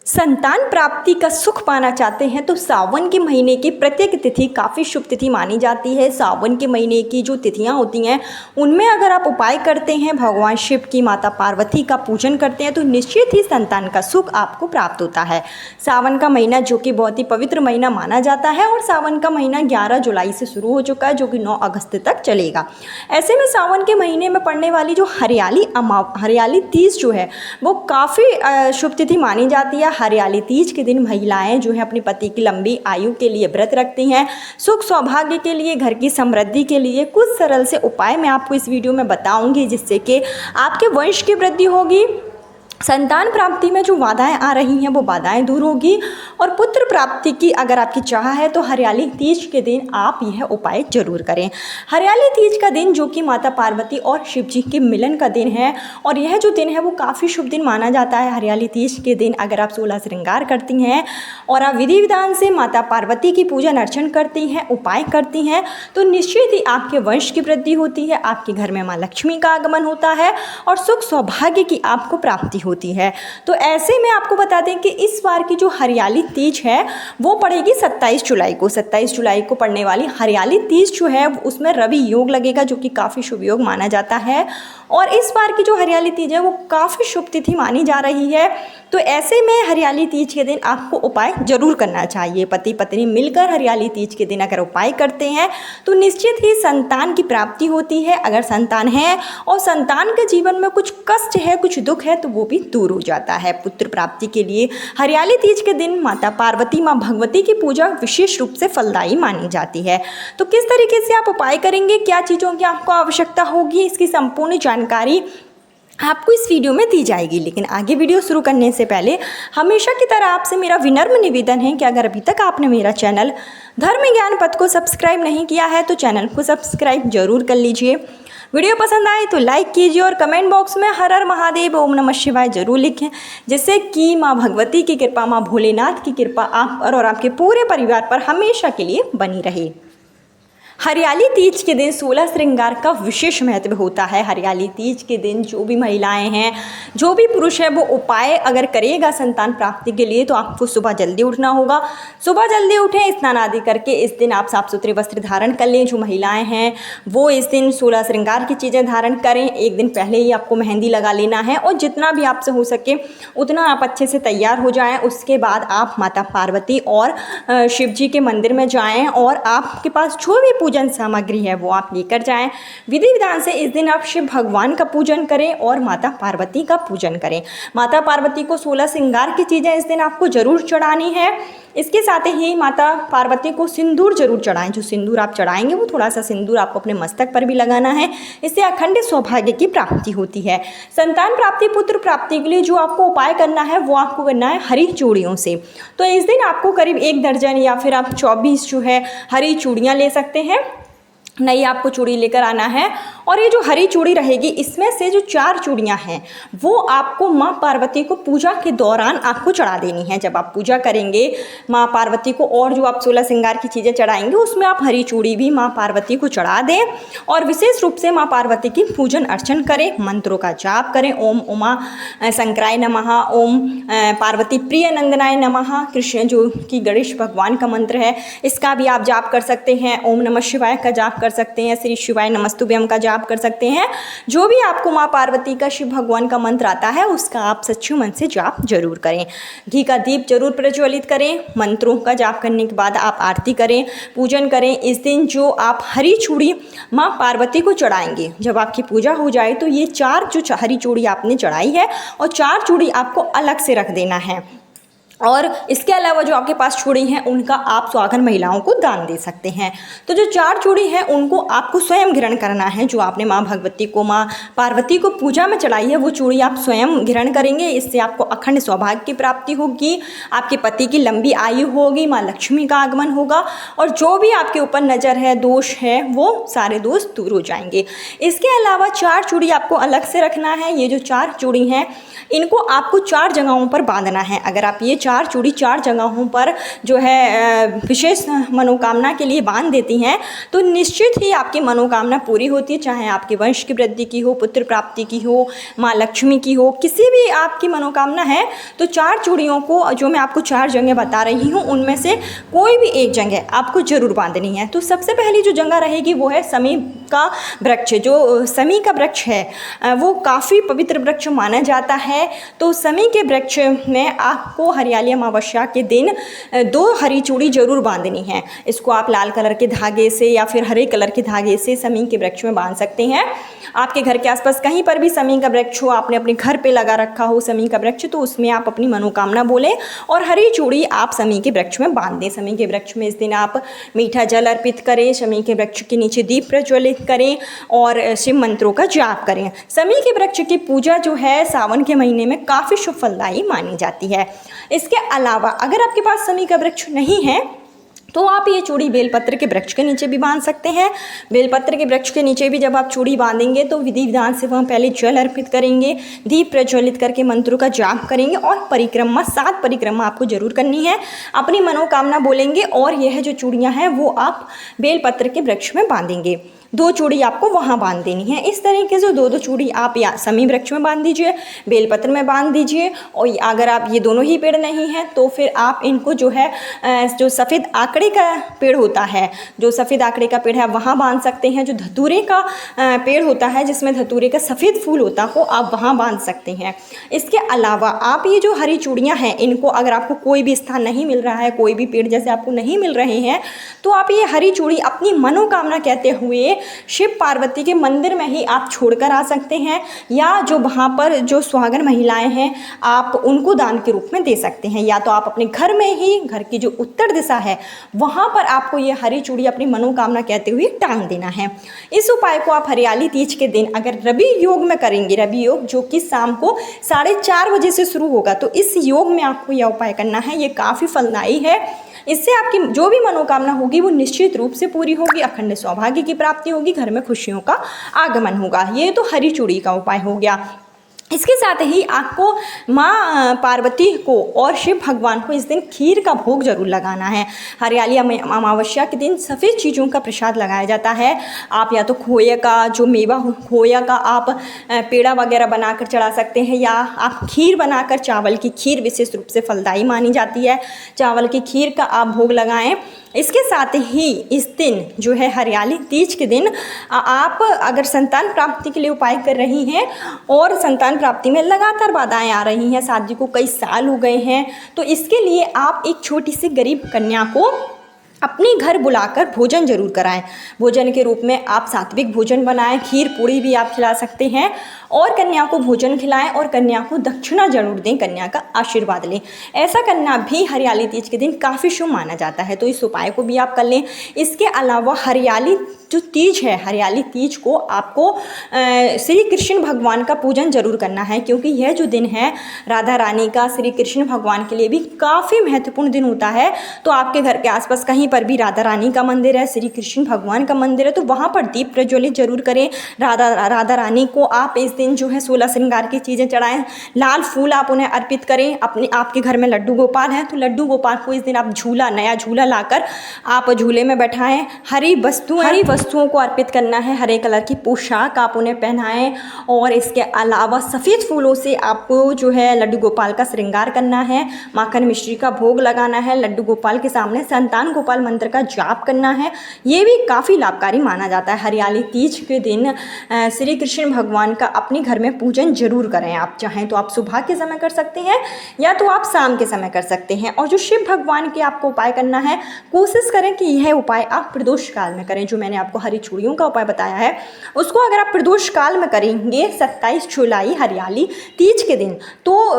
संतान प्राप्ति का सुख पाना चाहते हैं तो सावन के महीने की प्रत्येक तिथि काफ़ी शुभ तिथि मानी जाती है। सावन के महीने की जो तिथियां होती हैं उनमें अगर आप उपाय करते हैं, भगवान शिव की, माता पार्वती का पूजन करते हैं तो निश्चित ही संतान का सुख आपको प्राप्त होता है। सावन का महीना जो कि बहुत ही पवित्र महीना माना जाता है और सावन का महीना 11 जुलाई से शुरू हो चुका है जो कि 9 अगस्त तक चलेगा। ऐसे में सावन के महीने में पड़ने वाली जो हरियाली तीज जो है वो काफ़ी शुभ तिथि मानी जाती है। हरियाली तीज के दिन महिलाएं जो है अपने पति की लंबी आयु के लिए व्रत रखती हैं, सुख सौभाग्य के लिए, घर की समृद्धि के लिए। कुछ सरल से उपाय मैं आपको इस वीडियो में बताऊंगी जिससे कि आपके वंश की वृद्धि होगी, संतान प्राप्ति में जो बाधाएं आ रही हैं वो बाधाएं दूर होगी और पुत्र प्राप्ति की अगर आपकी चाह है तो हरियाली तीज के दिन आप यह उपाय जरूर करें। हरियाली तीज का दिन जो कि माता पार्वती और शिव जी के मिलन का दिन है और यह जो दिन है वो काफ़ी शुभ दिन माना जाता है। हरियाली तीज के दिन अगर आप 16 श्रृंगार करती हैं और आप विधि विधान से माता पार्वती की पूजन अर्चन करती हैं, उपाय करती हैं तो निश्चित ही आपके वंश की वृद्धि होती है, आपके घर में माँ लक्ष्मी का आगमन होता है और सुख सौभाग्य की आपको प्राप्ति होती है। तो ऐसे में आपको बता दें कि इस बार की जो हरियाली तीज है वो पड़ेगी 27 जुलाई को। 27 जुलाई को पड़ने वाली हरियाली तीज जो है उसमें रवि योग लगेगा जो कि काफ़ी शुभ योग माना जाता है और इस बार की जो हरियाली तीज है वो काफ़ी शुभ तिथि मानी जा रही है। तो ऐसे में हरियाली तीज के दिन आपको उपाय जरूर करना चाहिए। पति पत्नी मिलकर हरियाली तीज के दिन अगर उपाय करते हैं तो निश्चित ही संतान की प्राप्ति होती है। अगर संतान है और संतान के जीवन में कुछ कष्ट है, कुछ दुख है तो वो भी दूर हो जाता है। पुत्र प्राप्ति के लिए हरियाली तीज के दिन माता पार्वती, माँ भगवती की पूजा विशेष रूप से फलदायी मानी जाती है। तो किस तरीके से आप उपाय करेंगे, क्या चीज़ों की आपको आवश्यकता होगी, इसकी संपूर्ण जानकारी आपको इस वीडियो में दी जाएगी। लेकिन आगे वीडियो शुरू करने से पहले हमेशा की तरह आपसे मेरा विनम्र निवेदन है कि अगर अभी तक आपने मेरा चैनल धर्म ज्ञान पथ को सब्सक्राइब नहीं किया है तो चैनल को सब्सक्राइब जरूर कर लीजिए। वीडियो पसंद आए तो लाइक कीजिए और कमेंट बॉक्स में हर हर महादेव, ओम नमः शिवाय जरूर लिखें जिससे कि माँ भगवती की कृपा, माँ भोलेनाथ की कृपा आप पर और आपके पूरे परिवार पर हमेशा के लिए बनी रहे। हरियाली तीज के दिन 16 श्रृंगार का विशेष महत्व होता है। हरियाली तीज के दिन जो भी महिलाएं हैं, जो भी पुरुष है वो उपाय अगर करेगा संतान प्राप्ति के लिए तो आपको सुबह जल्दी उठना होगा। सुबह जल्दी उठें, स्नान आदि करके इस दिन आप साफ सुथरे वस्त्र धारण कर लें। जो महिलाएं हैं वो इस दिन 16 श्रृंगार की चीज़ें धारण करें। एक दिन पहले ही आपको मेहंदी लगा लेना है और जितना भी आपसे हो सके उतना आप अच्छे से तैयार हो जाएँ। उसके बाद आप माता पार्वती और शिव जी के मंदिर में जाएँ और आपके पास जो भी पूजन सामग्री है वो आप लेकर जाएं। विधि विधान से इस दिन आप शिव भगवान का पूजन करें और माता पार्वती का पूजन करें। माता पार्वती को 16 श्रृंगार की चीज़ें इस दिन आपको जरूर चढ़ानी है। इसके साथ ही माता पार्वती को सिंदूर जरूर चढ़ाएं। जो सिंदूर आप चढ़ाएंगे वो थोड़ा सा सिंदूर आपको अपने मस्तक पर भी लगाना है, इससे अखंड सौभाग्य की प्राप्ति होती है। संतान प्राप्ति, पुत्र प्राप्ति के लिए जो आपको उपाय करना है वो आपको करना है हरी चूड़ियों से। तो इस दिन आपको करीब 1 दर्जन या फिर आप 24 जो है हरी चूड़ियाँ ले सकते हैं। नई आपको चूड़ी लेकर आना है और ये जो हरी चूड़ी रहेगी इसमें से जो 4 चूड़ियाँ हैं वो आपको माँ पार्वती को पूजा के दौरान आपको चढ़ा देनी है। जब आप पूजा करेंगे माँ पार्वती को और जो आप 16 श्रृंगार की चीज़ें चढ़ाएंगे उसमें आप हरी चूड़ी भी माँ पार्वती को चढ़ा दें और विशेष रूप से माँ पार्वती की पूजन अर्चन करें, मंत्रों का जाप करें। ओम उमा शंकराय नमः, ओम पार्वती प्रिय नंदनाय नमः, कृष्ण जो कि गणेश भगवान का मंत्र है इसका भी आप जाप कर सकते हैं। ओम नमः शिवाय का जाप कर सकते हैं, श्री शिवाय नमस्तुभ्यम का जाप कर सकते हैं। जो भी आपको माँ पार्वती का, शिव भगवान का मंत्र आता है उसका आप सच्चे मन से जाप जरूर करें। घी का दीप जरूर प्रज्वलित करें। मंत्रों का जाप करने के बाद आप आरती करें, पूजन करें। इस दिन जो आप हरी चूड़ी माँ पार्वती को चढ़ाएंगे, जब आपकी पूजा हो जाए तो ये 4 जो हरी चूड़ी आपने चढ़ाई है और 4 चूड़ी आपको अलग से रख देना है और इसके अलावा जो आपके पास चूड़ी हैं उनका आप सुहागन महिलाओं को दान दे सकते हैं। तो जो 4 चूड़ी हैं उनको आपको स्वयं ग्रहण करना है। जो आपने माँ भगवती को, माँ पार्वती को पूजा में चढ़ाई है वो चूड़ी आप स्वयं ग्रहण करेंगे। इससे आपको अखंड सौभाग्य की प्राप्ति होगी, आपके पति की लंबी आयु होगी, माँ लक्ष्मी का आगमन होगा और जो भी आपके ऊपर नज़र है, दोष है, वो सारे दोष दूर हो जाएंगे। इसके अलावा 4 चूड़ी आपको अलग से रखना है। ये जो 4 चूड़ी हैं इनको आपको 4 जगहों पर बांधना है। अगर आप ये 4 4 चूड़ी 4 जगहों पर जो है विशेष मनोकामना के लिए बांध देती हैं तो निश्चित ही आपकी मनोकामना पूरी होती है, चाहे आपके वंश की वृद्धि की हो, पुत्र प्राप्ति की हो, माँ लक्ष्मी की हो, किसी भी आपकी मनोकामना है तो 4 चूड़ियों को जो मैं आपको 4 जगह बता रही हूँ उनमें से कोई भी एक जगह आपको जरूर बांधनी है। तो सबसे पहली जो जगह रहेगी वो है समी का वृक्ष। जो समी का वृक्ष है वो काफ़ी पवित्र वृक्ष माना जाता है। तो समी के वृक्ष में आपको हरियाली अमावस्या के दिन 2 हरी चूड़ी जरूर बांधनी है। इसको आप लाल कलर के धागे से या फिर हरे कलर के धागे से समी के वृक्ष में बांध सकते हैं। आपके घर के आसपास कहीं पर भी समी का वृक्ष हो, आपने अपने घर पे लगा रखा हो समी का वृक्ष, तो उसमें आप अपनी मनोकामना बोलें और हरी चूड़ी आप समी के वृक्ष में बांध दें। समी के वृक्ष में इस दिन आप मीठा जल अर्पित करें, समी के वृक्ष के नीचे दीप प्रज्वलित करें और शिव मंत्रों का जाप करें। समी के वृक्ष की पूजा जो है सावन के महीने में काफ़ी शुभ फलदायी मानी जाती है। इसके अलावा अगर आपके पास समी का वृक्ष नहीं है तो आप ये चूड़ी बेलपत्र के वृक्ष के नीचे भी बांध सकते हैं। बेलपत्र के वृक्ष के नीचे भी जब आप चूड़ी बांधेंगे तो विधि विधान से वहाँ पहले जल अर्पित करेंगे, दीप प्रज्वलित करके मंत्रों का जाप करेंगे और परिक्रमा 7 परिक्रमा आपको जरूर करनी है। अपनी मनोकामना बोलेंगे और यह जो चूड़ियाँ हैं वो आप बेलपत्र के वृक्ष में बांधेंगे। 2 चूड़ी आपको वहाँ बांध देनी है। इस तरीके से 2-2 चूड़ी आप या समी वृक्ष में बांध दीजिए, बेलपत्र में बांध दीजिए। और अगर आप ये दोनों ही पेड़ नहीं हैं तो फिर आप इनको जो है जो सफ़ेद आकड़े का पेड़ होता है, जो सफ़ेद आकड़े का पेड़ है वहाँ बांध सकते हैं। जो धतूरे का पेड़ होता है जिसमें धतूरे का सफ़ेद फूल होता हो आप वहाँ बांध सकते हैं। इसके अलावा आप ये जो हरी चूड़ियाँ हैं इनको अगर आपको कोई भी स्थान नहीं मिल रहा है, कोई भी पेड़ जैसे आपको नहीं मिल रहे हैं, तो आप ये हरी चूड़ी अपनी मनोकामना कहते हुए शिव पार्वती के मंदिर में ही आप छोड़कर आ सकते हैं या जो वहाँ पर जो सुहागन महिलाएं हैं आप उनको दान के रूप में दे सकते हैं। या तो आप अपने घर में ही, घर की जो उत्तर दिशा है वहाँ पर आपको ये हरी चूड़ी अपनी मनोकामना कहते हुए टांग देना है। इस उपाय को आप हरियाली तीज के दिन अगर रवि योग में करेंगे, रवि योग जो कि शाम को 4:30 बजे से शुरू होगा, तो इस योग में आपको यह उपाय करना है। ये काफ़ी फलदायी है। इससे आपकी जो भी मनोकामना होगी वो निश्चित रूप से पूरी होगी, अखंड सौभाग्य की प्राप्ति होगी, घर में खुशियों का आगमन होगा। ये तो हरी चूड़ी का उपाय हो गया। इसके साथ ही आपको माँ पार्वती को और शिव भगवान को इस दिन खीर का भोग जरूर लगाना है। हरियाली अमावस्या के दिन सफ़ेद चीज़ों का प्रसाद लगाया जाता है। आप या तो खोए का जो मेवा हो, खोया का आप पेड़ा वगैरह बनाकर चढ़ा सकते हैं या आप खीर बनाकर, चावल की खीर विशेष रूप से फलदायी मानी जाती है, चावल की खीर का आप भोग लगाएं। इसके साथ ही इस दिन जो है हरियाली तीज के दिन आप अगर संतान प्राप्ति के लिए उपाय कर रही हैं और संतान प्राप्ति में लगातार बाधाएं आ रही हैं, शादी को कई साल हो गए हैं, तो इसके लिए आप एक छोटी सी गरीब कन्या को अपने घर बुलाकर भोजन जरूर कराएं। भोजन के रूप में आप सात्विक भोजन बनाएं, खीर पूड़ी भी आप खिला सकते हैं और कन्या को भोजन खिलाएं और कन्या को दक्षिणा जरूर दें, कन्या का आशीर्वाद लें। ऐसा करना भी हरियाली तीज के दिन काफ़ी शुभ माना जाता है, तो इस उपाय को भी आप कर लें। इसके अलावा हरियाली जो तीज है, हरियाली तीज को आपको श्री कृष्ण भगवान का पूजन जरूर करना है, क्योंकि यह जो दिन है राधा रानी का, श्री कृष्ण भगवान के लिए भी काफ़ी महत्वपूर्ण दिन होता है। तो आपके घर के आसपास कहीं पर भी राधा रानी का मंदिर है, श्री कृष्ण भगवान का मंदिर है, तो वहाँ पर दीप प्रज्वलित जरूर करें। राधा रानी को आप इस दिन जो है 16 श्रृंगार की चीज़ें चढ़ाएं, लाल फूल आप उन्हें अर्पित करें। आपके घर में लड्डू गोपाल हैं तो लड्डू गोपाल को इस दिन आप नया झूला लाकर आप झूले में बैठाएं। हरी वस्तुओं को अर्पित करना है, हरे कलर की पोशाक आप उन्हें पहनाएं और इसके अलावा सफ़ेद फूलों से आपको जो है लड्डू गोपाल का श्रृंगार करना है, माखन मिश्री का भोग लगाना है, लड्डू गोपाल के सामने संतान गोपाल मंत्र का जाप करना है। ये भी काफ़ी लाभकारी माना जाता है। हरियाली तीज के दिन श्री कृष्ण भगवान का अपने घर में पूजन जरूर करें। आप चाहें तो आप सुबह के समय कर सकते हैं या तो आप शाम के समय कर सकते हैं। और जो शिव भगवान के आपको उपाय करना है, कोशिश करें कि यह उपाय आप प्रदोष काल में करें। जो मैंने आपको हरी चूड़ियों का उपाय बताया है उसको अगर आप प्रदोष काल में करेंगे 27 जुलाई हरियाली तीज के दिन, तो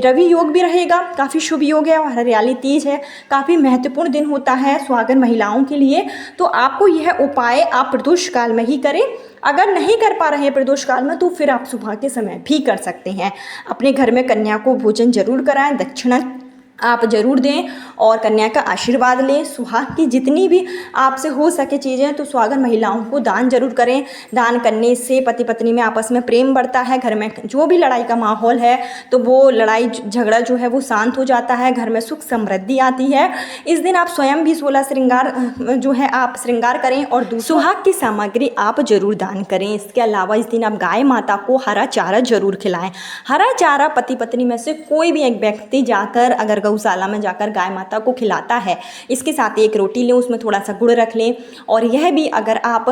रवि योग भी रहेगा, काफ़ी शुभ योग है और हरियाली तीज है, काफ़ी महत्वपूर्ण दिन होता है सुहागन महिलाओं के लिए। तो आपको यह उपाय आप प्रदोष काल में ही करें। अगर नहीं कर पा रहे हैं प्रदोष काल में तो फिर आप सुबह के समय भी कर सकते हैं। अपने घर में कन्या को भोजन जरूर कराएं, दक्षिणा आप ज़रूर दें और कन्या का आशीर्वाद लें। सुहाग की जितनी भी आपसे हो सके चीज़ें तो सुहागन महिलाओं को दान जरूर करें। दान करने से पति पत्नी में आपस में प्रेम बढ़ता है। घर में जो भी लड़ाई का माहौल है तो वो लड़ाई झगड़ा जो है वो शांत हो जाता है। घर में सुख समृद्धि आती है। इस दिन आप स्वयं भी 16 श्रृंगार जो है आप श्रृंगार करें और सुहाग की सामग्री आप जरूर दान करें। इसके अलावा इस दिन आप गाय माता को हरा चारा जरूर खिलाएं। हरा चारा पति पत्नी में से कोई भी एक व्यक्ति जाकर अगर गौशाला में जाकर गाय माता को खिलाता है, इसके साथ एक रोटी लें, उसमें थोड़ा सा गुड़ रख लें। और यह भी अगर आप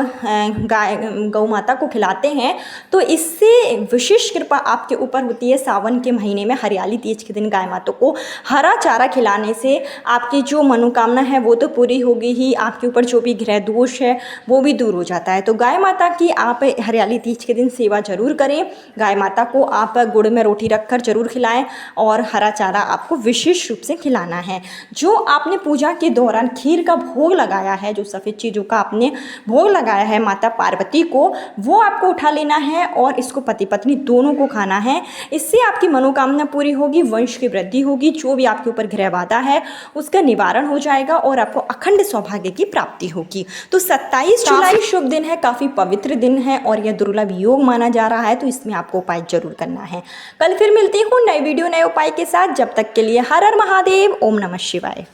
गौ माता को खिलाते हैं तो इससे विशेष कृपा आपके ऊपर होती है। सावन के महीने में हरियाली तीज के दिन गाय माता को हरा चारा खिलाने से आपकी जो मनोकामना है वो तो पूरी होगी ही, आपके ऊपर जो भी ग्रह दोष है वो भी दूर हो जाता है। तो गाय माता की आप हरियाली तीज के दिन सेवा जरूर करें। गाय माता को आप गुड़ में रोटी रखकर जरूर खिलाएं और हरा चारा आपको विशेष रूप से खिलाना है। जो आपने पूजा के दौरान खीर का भोग लगाया है, जो सफ़ेद चीज़ों का आपने भोग लगाया है माता पार्वती को, वो आपको उठा लेना है और इसको पति पत्नी दोनों को खाना है। इससे आपकी मनोकामना पूरी होगी, वंश की वृद्धि होगी, जो भी आपके ऊपर ग्रह बाधा है उसका निवारण हो जाएगा और आपको अखंड सौभाग्य की प्राप्ति होगी। तो 27 जुलाई शुभ दिन है, काफ़ी पवित्र दिन है और यह दुर्लभ योग माना जा रहा है। तो इसमें आपको उपाय जरूर करना है। कल फिर मिलती हूँ नए वीडियो नए उपाय के साथ। जब तक के लिए हर हर महादेव, ओम नमः शिवाय।